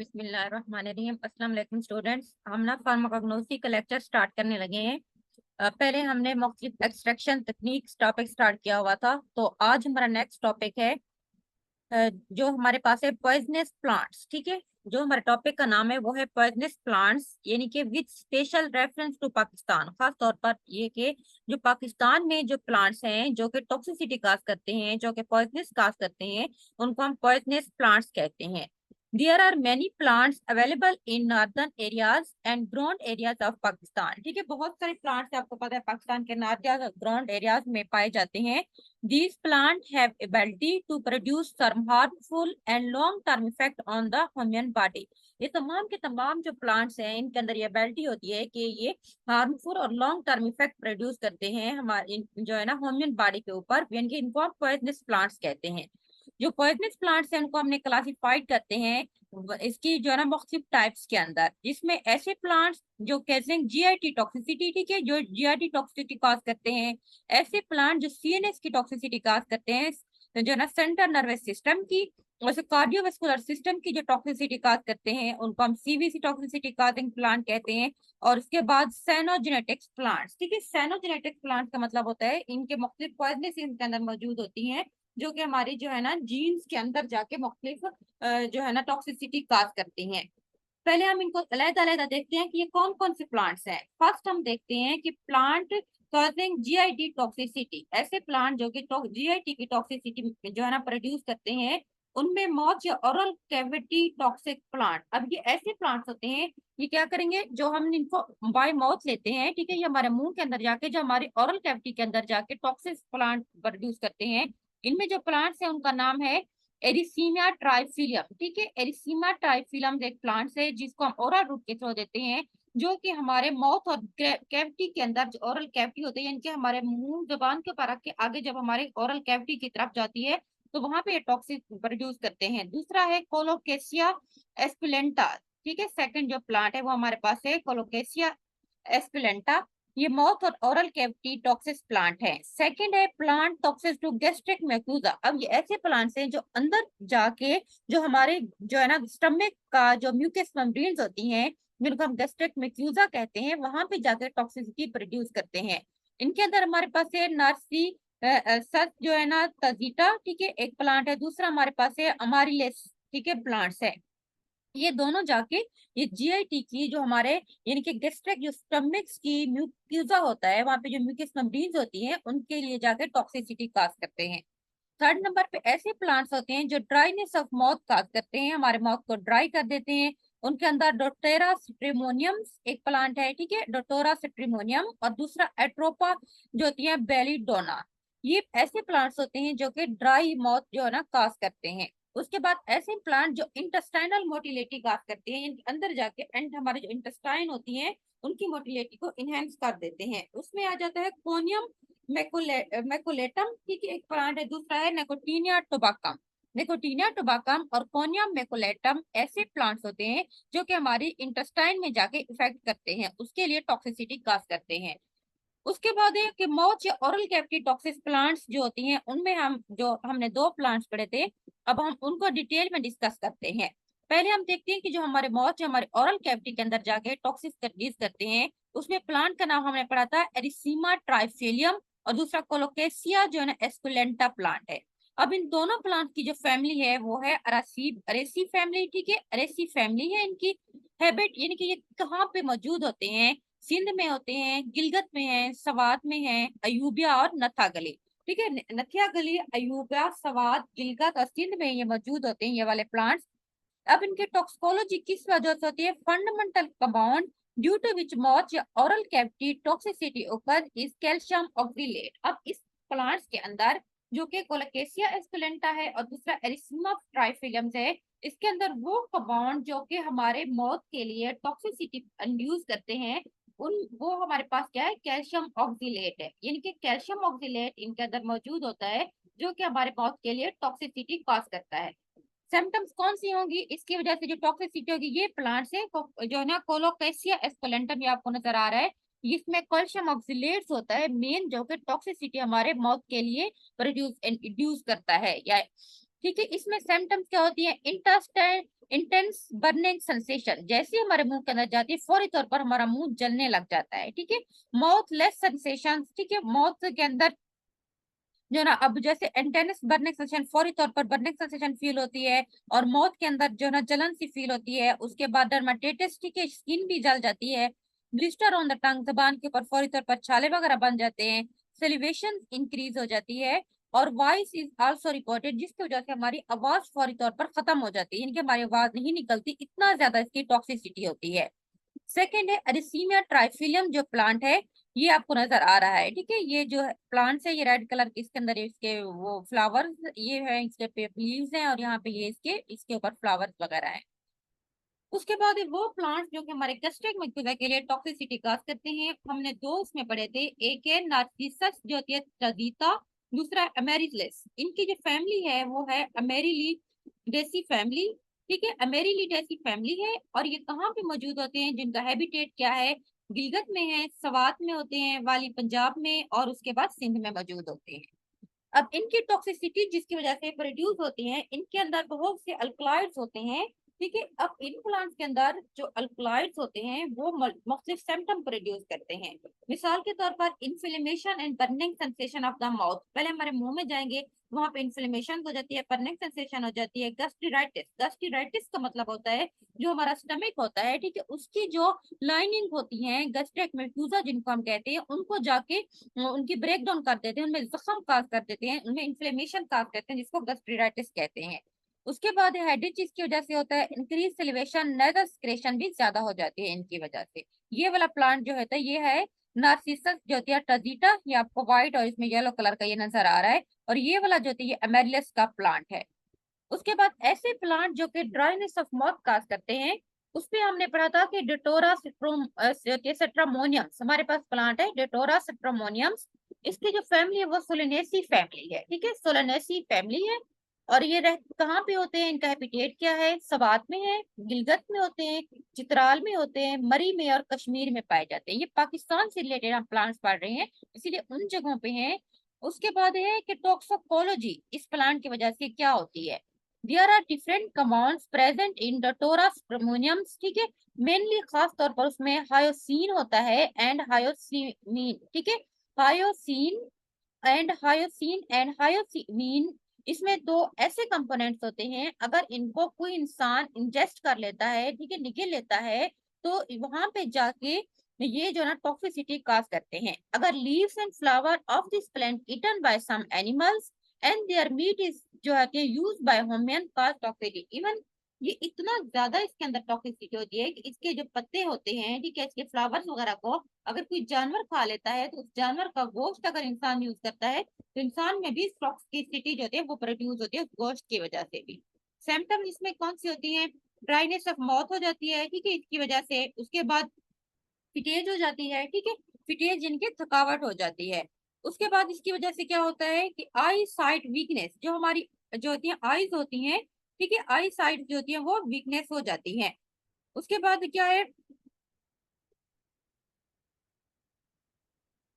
बिस्मिल्लाहिर्रहमानिर्रहीम। अस्सलाम वालेकुम स्टूडेंट्स। हम ना फार्माकोग्नोसी का लेक्चर स्टार्ट करने लगे हैं। पहले हमने मुख्तलिफ एक्सट्रैक्शन टेक्निक्स टॉपिक स्टार्ट किया हुआ था, तो आज हमारा नेक्स्ट टॉपिक है जो हमारे पास है पॉइजनस प्लांट्स। ठीक है, जो हमारे टॉपिक का नाम है वो है पॉइजनस प्लांट्स, यानी कि with special reference to Pakistan. खास तौर पर ये कि जो पाकिस्तान में जो प्लांट्स हैं जो कि टॉक्सिसिटी काज करते हैं, जो कि पॉइजनस काज करते हैं, उनको हम पॉइजनस प्लांट्स कहते हैं। There are many plants available in northern areas and ground areas of Pakistan. ठीक है, बहुत सारे प्लांट्स आपको पता है पाकिस्तान के नॉर्दर्न ग्राउंड एरियाज में पाए जाते हैं। These plants have ability to produce some harmful and long-term effect on the human body. ये तमाम के तमाम जो प्लांट्स हैं इनके अंदर ये एबिलिटी होती है कि ये हार्मफुल और लॉन्ग टर्म इफेक्ट प्रोड्यूस करते हैं हमारे जो है ना ह्यूमन बॉडी के ऊपर, यानी कि इनको हम पॉइजनस प्लांट्स कहते हैं। जो पॉइजनस प्लांट्स हैं उनको हमने क्लासिफाइड करते हैं इसकी जो है ना मुख्तलिफ टाइप्स के अंदर, जिसमें ऐसे प्लांट्स जो कैजिंग जीआईटी टॉक्सिसिटी, ठीक है, जो जीआईटी टॉक्सिसिटी कॉज करते हैं। ऐसे प्लांट जो सीएनएस की टॉक्सिसिटी काज करते हैं, तो जो ना सेंट्रल नर्वस सिस्टम की, वैसे कार्डियोवास्कुलर सिस्टम की जो टॉक्सिसिटी काज करते हैं उनको हम सीवीसी टॉक्सिसिटी काजिंग प्लांट कहते हैं। और उसके बाद साइनोजेनेटिक्स प्लांट्स। ठीक है, साइनोजेनेटिक्स प्लांट का मतलब होता है इनके मुख्तलिफ पॉइजनस इनके अंदर मौजूद होती हैं, जो कि हमारी जो है ना जीन्स के अंदर जाके मुख्तलिफ जो है ना टॉक्सिसिटी काज करती हैं। पहले हम इनको अलग-अलग देखते हैं कि ये कौन कौन से प्लांट्स हैं। फर्स्ट हम देखते हैं कि प्लांट कॉजिंग जीआईटी टॉक्सिसिटी। ऐसे प्लांट जो कि जीआईटी की टॉक्सिसिटी जो है ना प्रोड्यूस करते हैं, उनमें मॉथ या ओरल कैविटी टॉक्सिक प्लांट। अब ये ऐसे प्लांट्स होते हैं, ये क्या करेंगे, जो हम इनको बाय माउथ लेते हैं, ठीक है, ये हमारे मुंह के अंदर जाके जो हमारे ओरल कैविटी के अंदर जाके टॉक्सिक प्लांट प्रोड्यूस करते हैं। इनमें जो प्लांट्स है उनका नाम है एरिसीमिया ट्राइफिलियम। ठीक है, एरिसीमिया ट्राइफिलियम एक प्लांट है जिसको हम ओरल रूट के थ्रू देते हैं, जो कि हमारे माउथ और कैविटी के अंदर जो ओरल कैविटी होती है, यानी कि हमारे मुंह जबान के ऊपर रख के आगे जब हमारे ओरल कैविटी की तरफ जाती है तो वहां पे ये टॉक्सिक प्रोड्यूस करते हैं। दूसरा है कोलोकेसिया एस्पुलेंटा। ठीक है, सेकंड जो प्लांट है वो हमारे पास है कोलोकेसिया एस्पुलेंटा। ये माउथ और ओरल कैविटी टॉक्सिस प्लांट है। सेकंड है प्लांट टॉक्सिस टू गैस्ट्रिक मैक्यूजा। अब ये ऐसे प्लांट्स हैं जो अंदर जाके जो हमारे जो है ना स्टमक का जो म्यूकस मेम्ब्रेन्स होती हैं, जिनको हम गैस्ट्रिक मैक्यूजा कहते हैं, वहां पे जाकर टॉक्सिसिटी प्रोड्यूस करते हैं। इनके अंदर हमारे पास है नर्सी सच जो है ना तजीटा। ठीक है, एक प्लांट है। दूसरा हमारे पास है अमारिलेस। ठीक है, प्लांट्स है। ये दोनों जाके ये जीआईटी की जो हमारे यानी कि गैस्ट्रिक जो स्टमक्स की म्यूक्यूजा होता है, वहां पे जो म्यूकस मेम्ब्रेन्स होती हैं उनके लिए जाके टॉक्सिसिटी काज करते हैं। थर्ड नंबर पे ऐसे प्लांट्स होते हैं जो ड्राइनेस ऑफ माउथ काज करते हैं, हमारे माउथ को ड्राई कर देते हैं। उनके अंदर डोटेरा सिट्रीमोनियम एक प्लांट है। ठीक है, डोटोरा सिट्रीमोनियम। और दूसरा एट्रोपा जो होती है बेलीडोना। ये ऐसे प्लांट्स होते हैं जो कि ड्राई माउथ जो है ना काज करते हैं। उसके बाद ऐसे प्लांट जो इंटेस्टाइनल मोटिलिटी काज करते हैं, इनके अंदर जाके एंड हमारे जो इंटेस्टाइन होती हैं उनकी मोटिलिटी को इनहेंस कर देते हैं। उसमें आ जाता है कोनियम मैकुलेटम। ठीक है, एक प्लांट है। दूसरा है निकोटीनिया टोबाकम। निकोटीनिया टोबाकम और कोनियम मैकुलेटम ऐसे प्लांट्स होते हैं जो कि हमारी इंटेस्टाइन में जाके इफेक्ट करते हैं, उसके लिए टॉक्सिसिटी काज करते हैं। उसके बाद है कि माउथ या ओरल कैविटी टॉक्सिक प्लांट्स जो होती हैं, उनमें हम जो हमने दो प्लांट्स पढ़े थे, अब हम उनको डिटेल में डिस्कस करते हैं। पहले हम देखते हैं कि जो हमारे माउथ या हमारे ओरल कैविटी के अंदर जाके टॉक्सिक रिलीज करते हैं, उसमें प्लांट का नाम हमने पढ़ा था एरिसीमा ट्राइफेलियम, और दूसरा कोलोकेसिया जो है ना एस्कुलेंटा प्लांट है। अब इन दोनों प्लांट की जो फैमिली है वो है अरासी अरेसी फैमिली। ठीक है, अरेसी फैमिली है। इनकी हैबिट यानी कि ये कहाँ पे मौजूद होते हैं, सिंध में होते हैं, गिलगत में है, सवात में है, अयूबिया और नथा गली। ठीक है, नथिया गली, अयूबिया, सवात, गिलगत और सिंध में ये मौजूद होते हैं, ये वाले प्लांट्स। अब इनकी टॉक्सिकोलॉजी किस वजह से होती है, fundamental compound due to which mouth या ओरल कैविटी टॉक्सिसिटी ओकर इज कैल्शियम ऑक्सीलेट। अब इस प्लांट्स के अंदर जो कि कोलोकेसिया एस्कुलेंटा है और दूसरा एरिसीमा ट्राइफिलियम है, इसके अंदर वो कंपाउंड जो कि हमारे मौत के लिए टॉक्सिसिटी इंड्यूस करते हैं, उन वो हमारे पास क्या है, कैल्शियम ऑक्सीलेट है। यानी कि कैल्शियम ऑक्सीलेट इनके अंदर मौजूद होता है जो कि हमारे मौत के लिए टॉक्सिसिटी कॉज करता है। सिम्टम्स कौन सी होंगी इसकी वजह से जो टॉक्सिसिटी होगी, ये प्लांट्स है जो है ना कोलोकेसिया एस्कुलेंटम, ये आपको नजर आ रहा है। इसमें कैल्शियम ऑक्सीलेट्स होता है मेन, जो कि टॉक्सिसिटी हमारे माउथ के लिए प्रोड्यूस इंड्यूस करता है। या ठीक है। इसमें सिम्टम्स क्या होती है? इंटेंस बर्निंग सेंसेशन, जैसे ही हमारे मुंह के अंदर जाती है फौरी तौर पर हमारा मुंह जलने लग जाता है। ठीक है। माउथ लेस सेंसेशन, ठीक है, माउथ के अंदर जो ना अब जैसे इंटेंस बर्निंग सेंसेशन, फौरी तौर पर बर्निंग सेंसेशन फील होती है, और माउथ के अंदर जो ना जलन सी फील होती है। उसके बाद डर्माटाइटिस, ठीक है, स्किन भी जल जाती है। ब्लिस्टर ऑन द टंग, जबान के ऊपर फौरी तौर पर छाले वगैरह बन जाते हैं। सेलिवेशन इंक्रीज हो जाती है, और वॉइस इज आल्सो रिपोर्टेड, जिसकी वजह से हमारी आवाज फौरी तौर पर खत्म हो जाती है, यानी कि हमारी आवाज नहीं निकलती, इतना ज्यादा इसकी टॉक्सिसिटी होती है। सेकेंड है एरिसीमिया ट्राइफिलियम, जो प्लांट है ये आपको नजर आ रहा है। ठीक है। ये जो प्लांट्स है ये रेड कलर के, इसके अंदर इसके वो फ्लावर्स ये है, इसके लीव्स हैं, और यहाँ पे ये इसके ऊपर फ्लावर्स वगैरह हैं। उसके बाद वो प्लांट्स जो कि हमारे गैस्ट्रिक मक्यूला के लिए टॉक्सिसिटी काज करते हैं, हमने दो उसमें पढ़े थे। एक है नार्सिसस जो होती है ट्रगीता, दूसरा है अमेरिलिस। इनकी जो फैमिली है वो है अमेरिलिडेसी फैमिली। ठीक है। अमेरिलिडेसी फैमिली है, और ये कहाँ पे मौजूद होते हैं? जिनका हैबिटेट क्या है? गिलगित में है, सवात में होते हैं, वाली पंजाब में, और उसके बाद सिंध में मौजूद होते हैं। अब इनकी टॉक्सिसिटी जिसकी वजह से प्रोड्यूस होती है, इनके अंदर बहुत से अल्कलॉइड्स होते हैं। ठीक है। अब इन प्लांट्स के अंदर जो अल्कलॉइड्स होते हैं वो मुख्तलिफ सिम्टम प्रोड्यूस करते हैं। मिसाल के तौर पर inflammation and burning sensation of the mouth, पहले हमारे मुंह में जाएंगे, वहां पे इन्फ्लेमेशन हो जाती है, बर्निंग सेंसेशन हो जाती है। गस्टिराइटिस, गस्टिराइटिस का मतलब होता है जो हमारा स्टमक होता है, ठीक है, उसकी जो लाइनिंग होती है, गैस्ट्रिक म्यूकोसा जिनको हम कहते हैं, उनको जाके उनकी ब्रेक डाउन कर देते हैं, उनमें जख्म काज कर देते हैं, उनमें इन्फ्लेमेशन काज करते हैं, जिसको गैस्ट्राइटिस कहते हैं। उसके बाद हेडेक चीज वजह से होता है इंक्रीज सेलिवेशन, नेजल सिक्रेशन भी ज्यादा हो जाती है इनकी वजह से। ये वाला प्लांट जो होता है ये है नार्सिसस जो होती है ट्रजीटा, ये आपको व्हाइट और इसमें येलो कलर का ये नजर आ रहा है, और ये वाला जो होती है ये अमेरिलिस का प्लांट है। उसके बाद ऐसे प्लांट जो कि ड्राइनेस ऑफ माउथ काज करते हैं, उस पे हमने पढ़ा था कि डेटोरा सेट्रामोनियम्स हमारे पास प्लांट है, डेटोरा सेट्रामोनियम्स। इसकी जो फैमिली है वो सोलेनेसी फैमिली है। ठीक है, सोलेनेसी फैमिली है, और ये रह कहाँ पे होते हैं? इनका हैबिटेट क्या है? सवात में है, गिलगित में होते हैं, चित्राल में होते हैं, मरी में और कश्मीर में पाए जाते हैं। ये पाकिस्तान से रिलेटेड हम प्लांट्स पढ़ रहे हैं, इसीलिए उन जगहों पे हैं। उसके बाद है कि टॉक्सिकोलॉजी इस प्लांट की वजह से क्या होती है? There are different compounds present in the Taurus stramoniums, ठीक है, मेनली खास तौर पर उसमें हायोसीन होता है एंड हायोसीमीन। ठीक है, हायोसीन एंड हायोसीमीन, इसमें दो ऐसे कंपोनेंट्स होते हैं, अगर इनको कोई इंसान इंजेस्ट कर लेता है, ठीक है, निगल लेता है, तो वहां पे जाके ये जो ना टॉक्सिसिटी काज करते हैं। अगर leaves and flower of this plant eaten by some animals and their meat is जो है कि use by human cause toxicity. Even ये इतना ज्यादा इसके अंदर टॉक्सिसिटी होती है कि इसके जो पत्ते होते हैं, ठीक है, इसके फ्लावर्स वगैरह को अगर कोई जानवर खा लेता है, तो उस जानवर का गोश्त अगर इंसान यूज करता है, तो इंसान में भी टॉक्सिसिटी जो होती है वो प्रोड्यूस होती है उस गोश्त की वजह से भी। सिम्टम्स इसमें कौन सी होती है? ड्राइनेस ऑफ माउथ हो जाती है, ठीक है, इसकी वजह से। उसके बाद फिटेज हो जाती है, ठीक है, फिटेज जिनके थकावट हो जाती है। उसके बाद इसकी वजह से क्या होता है कि आई साइट वीकनेस, जो हमारी जो होती है आईज होती हैं, ठीक है, आई साइट जो होती है वो वीकनेस हो जाती है। उसके बाद क्या है?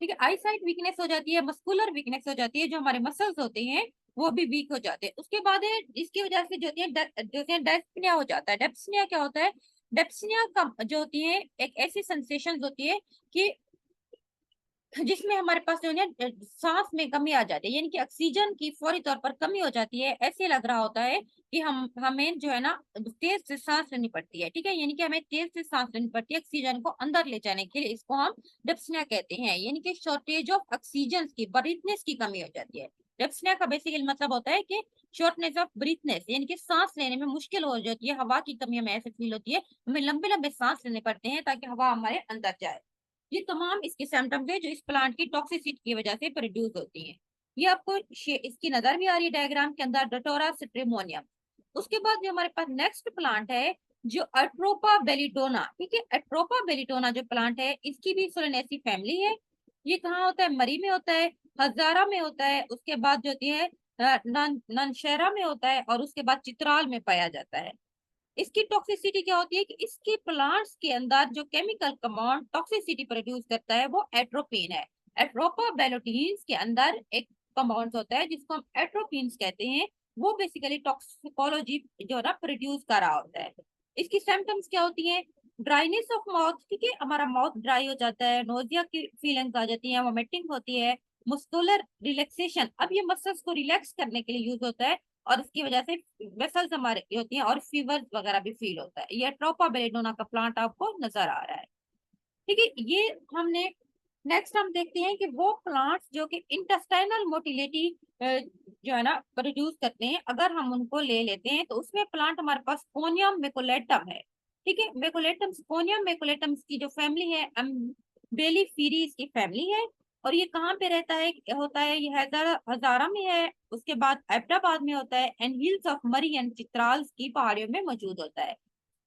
ठीक है, आई साइट वीकनेस हो जाती है, मस्कुलर वीकनेस हो जाती है, जो हमारे मसल्स होते हैं वो भी वीक हो जाते हैं। उसके बाद है इसकी वजह से जो होती है जो होती है डेस्पनिया हो जाता है। डेस्पनिया क्या होता है? डेप्सनिया का जो होती है एक ऐसी सेंसेशन होती है कि जिसमें हमारे पास जो है सांस में कमी आ जाती है, यानी कि ऑक्सीजन की फौरी तौर पर कमी हो जाती है। ऐसे लग रहा होता है कि हमें जो है ना तेज से सांस लेनी पड़ती है। ठीक है, यानी कि हमें तेज से सांस लेनी पड़ती है ऑक्सीजन को अंदर ले जाने के लिए, इसको हम डिप्सनिया कहते हैं, यानी कि शॉर्टेज ऑफ ऑक्सीजन की, ब्रीथनेस की कमी हो जाती है। डिप्सनिया का बेसिकली मतलब होता है कि शॉर्टनेस ऑफ ब्रीथनेस, यानी कि सांस लेने में मुश्किल हो जाती है, हवा की कमी हमें ऐसे फील होती है, हमें लंबे लंबे सांस लेने पड़ते हैं ताकि हवा हमारे अंदर जाए। ये तमाम इसके सिम्टम्स है जो इस प्लांट की टॉक्सिसिटी की वजह से प्रोड्यूस होती हैं। ये आपको इसकी नजर भी आ रही है डायग्राम के अंदर, डोटोरा सिट्रीमोनियम। उसके बाद जो हमारे पास नेक्स्ट प्लांट है जो अट्रोपा बेलिटोना, ठीक है, अट्रोपा बेलिटोना जो प्लांट है इसकी भी सोलेनेसी फैमिली है। ये कहाँ होता है? मरी में होता है, हजारा में होता है, उसके बाद जो होती है ननशहरा में होता है, और उसके बाद चित्राल में पाया जाता है। इसकी टॉक्सिसिटी क्या होती है कि इसके प्लांट्स के अंदर जो केमिकल कंपाउंड टॉक्सिसिटी प्रोड्यूस करता है वो एट्रोपिन है। एट्रोपा बेलोटीन्स के अंदर एक कंपाउंड होता है जिसको हम एट्रोपिन्स कहते हैं, वो बेसिकली टॉक्सिकोलॉजी जो है ना प्रोड्यूस कर रहा होता है। इसकी सिम्टम्स क्या होती हैं? ड्राइनेस ऑफ माउथ, ठीक है, हमारा माउथ ड्राई हो जाता है, नोजिया की फीलिंग्स आ जाती है, वोमिटिंग होती है, मस्कुलर रिलैक्सेशन, अब ये मसल्स को रिलैक्स करने के लिए यूज होता है और इसकी वजह से वेसल्स हमारे होती हैं और फीवर वगैरह भी फील होता है। ये ट्रोपा बेलेडोना का प्लांट आपको नजर आ रहा है, ठीक है। ये हमने नेक्स्ट हम देखते हैं कि वो प्लांट्स जो कि इंटेस्टाइनल मोटिलिटी जो है ना प्रोड्यूस करते हैं, अगर हम उनको ले लेते हैं तो उसमें प्लांट हमारे पास स्पोनियम मेकुलेटम है, ठीक है। मेकुलेटम, स्पोनियम मेकुलेटम की जो फैमिली है बेलीफीरी इसकी फैमिली है। और ये कहाँ पे रहता है, होता है ये हजारा में है, उसके बाद हैदराबाद में होता है, एंड हिल्स ऑफ मरी एंड चित्राल की पहाड़ियों में मौजूद होता है।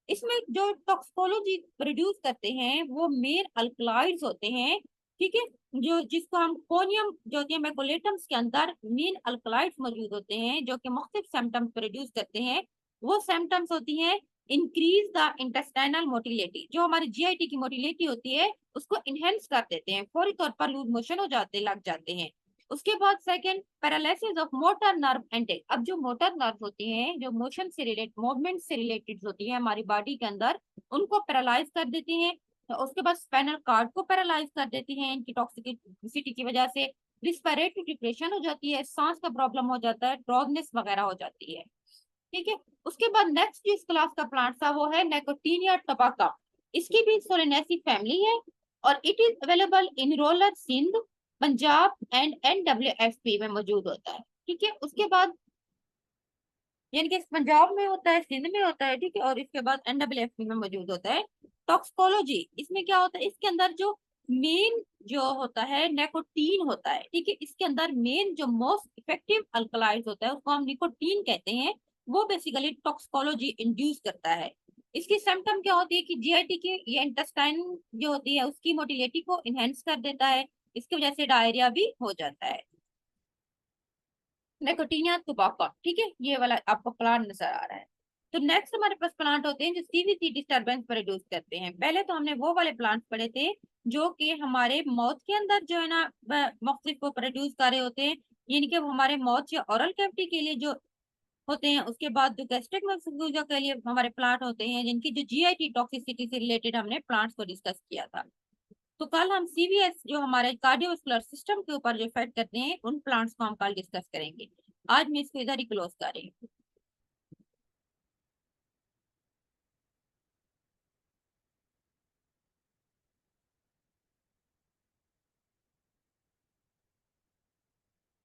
इसमें जो टॉक्सिकोलॉजी प्रोड्यूस करते हैं वो मेन अल्कलॉइड्स होते हैं, ठीक है। जो जिसको हम कोनियम जो होती है मेकोलेटम्स के अंदर मेन अल्कलॉइड्स मौजूद होते हैं जो कि मुख्तलिफ सिम्टम्स प्रोड्यूस करते हैं। वो सिम्टम्स होती हैं इंक्रीज द इंटेस्टाइनल मोटिलिटी, जो हमारी जीआईटी की मोटिलिटी होती है उसको इनहेंस कर देते हैं, फौरी तौर पर लूज मोशन हो जाते लग जाते हैं। उसके बाद second, paralysis of motor nerve एंडल, अब जो मोटर नर्व होती हैं जो मोशन से रिलेटेड मूवमेंट से रिलेटेड होती है हमारी बॉडी के अंदर, उनको पैरालाइज कर देती हैं। तो उसके बाद स्पाइनल कार्ड को पैरालाइज कर देती हैं इनकी टॉक्सिसिटी की वजह से। रिस्पिरेटरी डिप्रेशन हो जाती है, सांस का प्रॉब्लम हो जाता है, ड्राउजनेस वगैरह हो जाती है, ठीक है। उसके बाद नेक्स्ट जिस क्लास का प्लांट था वो है निकोटिनिया टबाका। इसकी भी सोलेनेसी फैमिली है और it is available in rural Sindh, Punjab and NWFP में मौजूद होता है, ठीक है। उसके बाद यानी कि पंजाब में होता है, सिंध में होता है, ठीक है, और इसके बाद NWFP में मौजूद होता है। टॉक्सिकोलॉजी, इसमें क्या होता है, इसके अंदर जो मेन जो होता है निकोटीन होता है, ठीक है। इसके अंदर मेन जो मोस्ट इफेक्टिव अल्कलॉइड होता है उसको हम निकोटीन कहते हैं। वो बेसिकली टॉक्सिकोलॉजी इंड्यूस करता है। इसकी सिम्टम क्या होती है कि जीआईटी की ये इंटेस्टाइन जो होती है उसकी मोटिलिटी को इनहेंस कर देता है, इसकी वजह से डायरिया भी हो जाता है। निकोटीनिया टोबैको, ठीक है, ये वाला आपको प्लांट नजर आ रहा है। तो नेक्स्ट हमारे पास प्लांट होते हैं जो सीवीसी डिस्टरबेंस प्रोड्यूस करते हैं। पहले तो हमने वो वाले प्लांट पढ़े थे जो कि हमारे माउथ के अंदर जो है ना मुख्तलिफ को प्रोड्यूस कर रहे होते हैं, यानी कि वो हमारे माउथ या ओरल कैविटी के लिए जो होते हैं। उसके बाद जो गैस्ट्रिक मफलूजा के लिए हमारे प्लांट होते हैं जिनकी जो जीआईटी टॉक्सिसिटी से रिलेटेड हमने प्लांट्स को डिस्कस किया था। तो कल हम सीवीएस जो हमारे कार्डियोवास्कुलर सिस्टम के ऊपर जो इफेक्ट करते हैं उन प्लांट्स को हम कल डिस्कस करेंगे। आज मैं इसको इधर ही क्लोज कर रही हूँ।